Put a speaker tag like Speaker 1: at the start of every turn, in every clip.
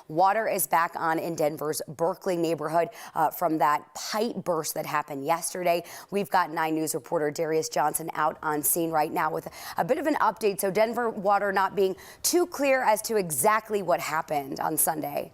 Speaker 1: Water is back on in Denver's Berkeley neighborhood from that pipe burst that happened yesterday. We've got 9 News reporter Darius Johnson out on scene right now with a bit of an update. So Denver water not being too clear as to exactly what happened on Sunday.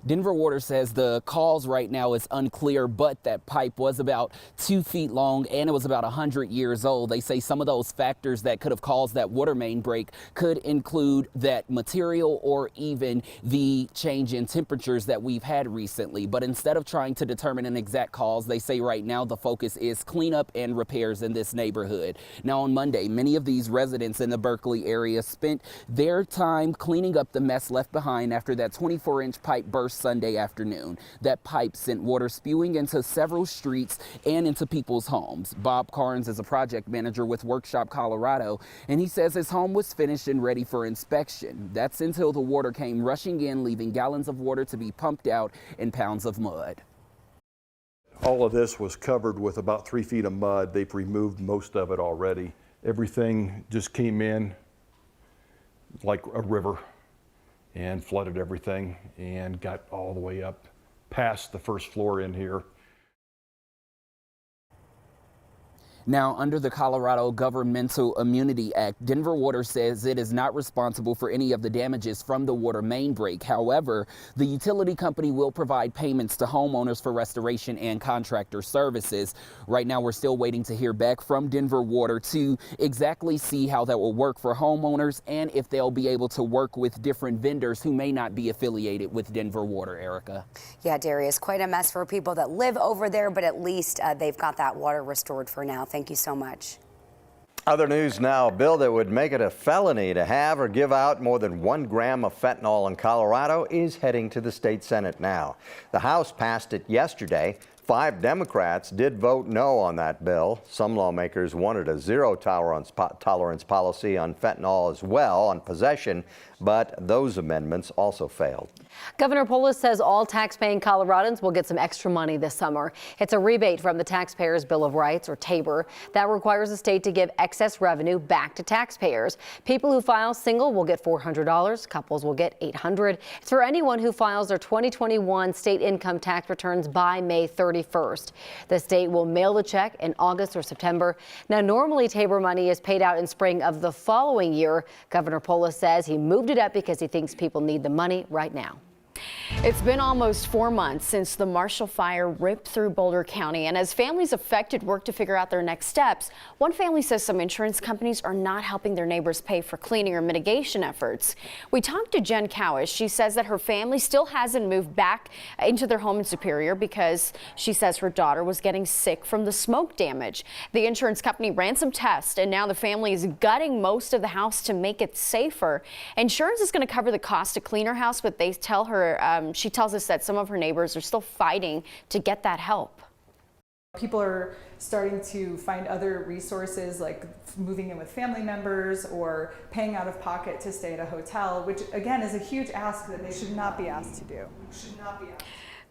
Speaker 2: Denver Water says the cause right now is unclear, but that pipe was about 2 feet long and it was about 100 years old. They say some of those factors that could have caused that water main break could include that material or even the change in temperatures that we've had recently. But instead of trying to determine an exact cause, they say right now the focus is cleanup and repairs in this neighborhood. Now on Monday, many of these residents in the Berkeley area spent their time cleaning up the mess left behind after that 24-inch pipe burst Sunday afternoon. That pipe sent water spewing into several streets and into people's homes. Bob Carnes is a project manager with Workshop Colorado, and he says his home was finished and ready for inspection. That's until the water came rushing in, leaving gallons of water to be pumped out and pounds of mud.
Speaker 3: All of this was covered with about 3 feet of mud. They've removed most of it already. Everything just came in like a river and flooded everything and got all the way up past the first floor in here.
Speaker 2: Now, under the Colorado Governmental Immunity Act, Denver Water says it is not responsible for any of the damages from the water main break. However, the utility company will provide payments to homeowners for restoration and contractor services. Right now, we're still waiting to hear back from Denver Water to exactly see how that will work for homeowners and if they'll be able to work with different vendors who may not be affiliated with Denver Water, Erica.
Speaker 1: Yeah, Darius, quite a mess for people that live over there, but at least they've got that water restored for now. Thank you so much.
Speaker 4: Other news now, a bill that would make it a felony to have or give out more than 1 gram of fentanyl in Colorado is heading to the state Senate now. The House passed it yesterday. 5 Democrats did vote no on that bill. Some lawmakers wanted a zero tolerance policy on fentanyl as well on possession, but those amendments also failed.
Speaker 5: Governor Polis says all tax-paying Coloradans will get some extra money this summer. It's a rebate from the Taxpayers Bill of Rights, or TABOR, that requires the state to give excess revenue back to taxpayers. People who file single will get $400. Couples will get $800. It's for anyone who files their 2021 state income tax returns by May 31st. The state will mail the check in August or September. Now, normally TABOR money is paid out in spring of the following year. Governor Polis says he moved it up because he thinks people need the money right now.
Speaker 6: It's been almost 4 months since the Marshall Fire ripped through Boulder County, and as families affected work to figure out their next steps, one family says some insurance companies are not helping their neighbors pay for cleaning or mitigation efforts. We talked to Jen Cowish. She says that her family still hasn't moved back into their home in Superior because she says her daughter was getting sick from the smoke damage. The insurance company ran some tests, and now the family is gutting most of the house to make it safer. Insurance is going to cover the cost to clean her house, but they tell her she tells us that some of her neighbors are still fighting to get that help.
Speaker 7: People are starting to find other resources like moving in with family members or paying out of pocket to stay at a hotel, which again is a huge ask that they should not be asked to do.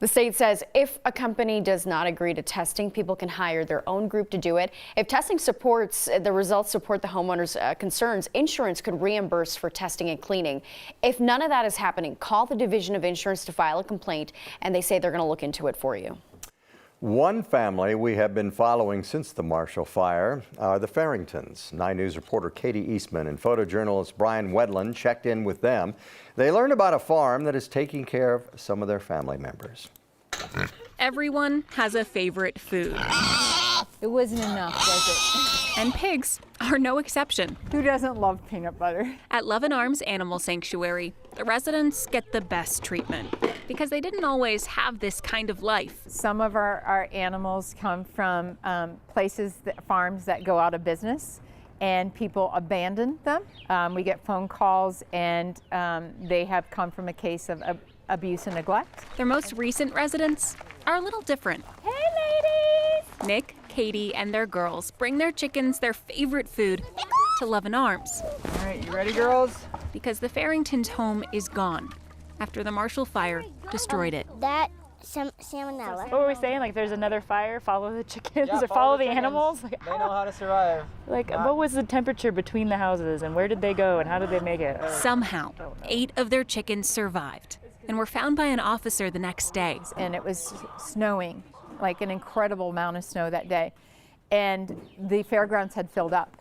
Speaker 6: The state says if a company does not agree to testing, people can hire their own group to do it. If testing supports, the results support the homeowner's concerns, insurance could reimburse for testing and cleaning. If none of that is happening, call the Division of Insurance to file a complaint, and they say they're going to look into it for you.
Speaker 4: One family we have been following since the Marshall Fire are the Farringtons. 9 News reporter Katie Eastman and photojournalist Brian Wedland checked in with them. They learned about a farm that is taking care of some of their family members.
Speaker 8: Everyone has a favorite food.
Speaker 9: It wasn't enough, was it?
Speaker 8: And pigs are no exception.
Speaker 9: Who doesn't love peanut butter?
Speaker 8: At Love and Arms Animal Sanctuary, the residents get the best treatment because they didn't always have this kind of life.
Speaker 9: Some of our animals come from farms that go out of business, and people abandon them. We get phone calls, and they have come from a case of abuse and neglect.
Speaker 8: Their most recent residents are a little different.
Speaker 9: Hey, ladies!
Speaker 8: Nick, Katie, and their girls bring their chickens their favorite food to Love and Arms.
Speaker 9: All right, you ready, girls?
Speaker 8: Because the Farringtons' home is gone after the Marshall Fire destroyed it.
Speaker 10: That Salmonella.
Speaker 11: What were we saying? Like, there's another fire, follow the chickens,
Speaker 12: Yeah,
Speaker 11: or follow the
Speaker 12: chickens.
Speaker 11: animals?
Speaker 12: They know how to survive.
Speaker 11: Like, what was the temperature between the houses, and where did they go, and how did they make it?
Speaker 8: Somehow, 8 of their chickens survived and were found by an officer the next day.
Speaker 9: And it was snowing, like an incredible amount of snow that day. And the fairgrounds had filled up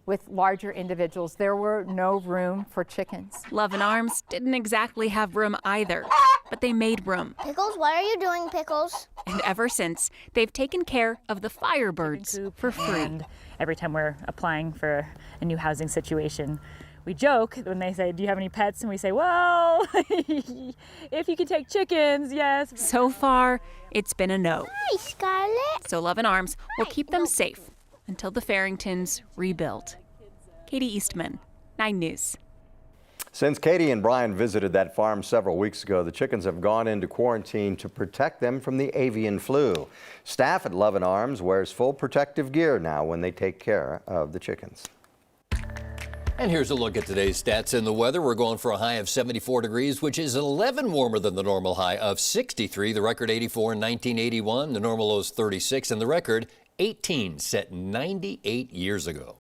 Speaker 9: with larger individuals. There were no room for chickens.
Speaker 8: Love and Arms didn't exactly have room either, but they made room.
Speaker 10: Pickles, what are you doing, Pickles?
Speaker 8: And ever since, they've taken care of the firebirds for free.
Speaker 11: And every time we're applying for a new housing situation, we joke when they say, do you have any pets? And we say, well, if you can take chickens, yes.
Speaker 8: So far, it's been a no.
Speaker 10: Hi, Scarlett.
Speaker 8: So Love and Arms will keep them safe until the Farringtons rebuild. Katie Eastman, 9 News.
Speaker 4: Since Katie and Brian visited that farm several weeks ago, the chickens have gone into quarantine to protect them from the avian flu. Staff at Love and Arms wears full protective gear now when they take care of the chickens.
Speaker 13: And here's a look at today's stats and the weather. We're going for a high of 74 degrees, which is 11 warmer than the normal high of 63. The record 84 in 1981. The normal low is 36, and the record 18 set 98 years ago.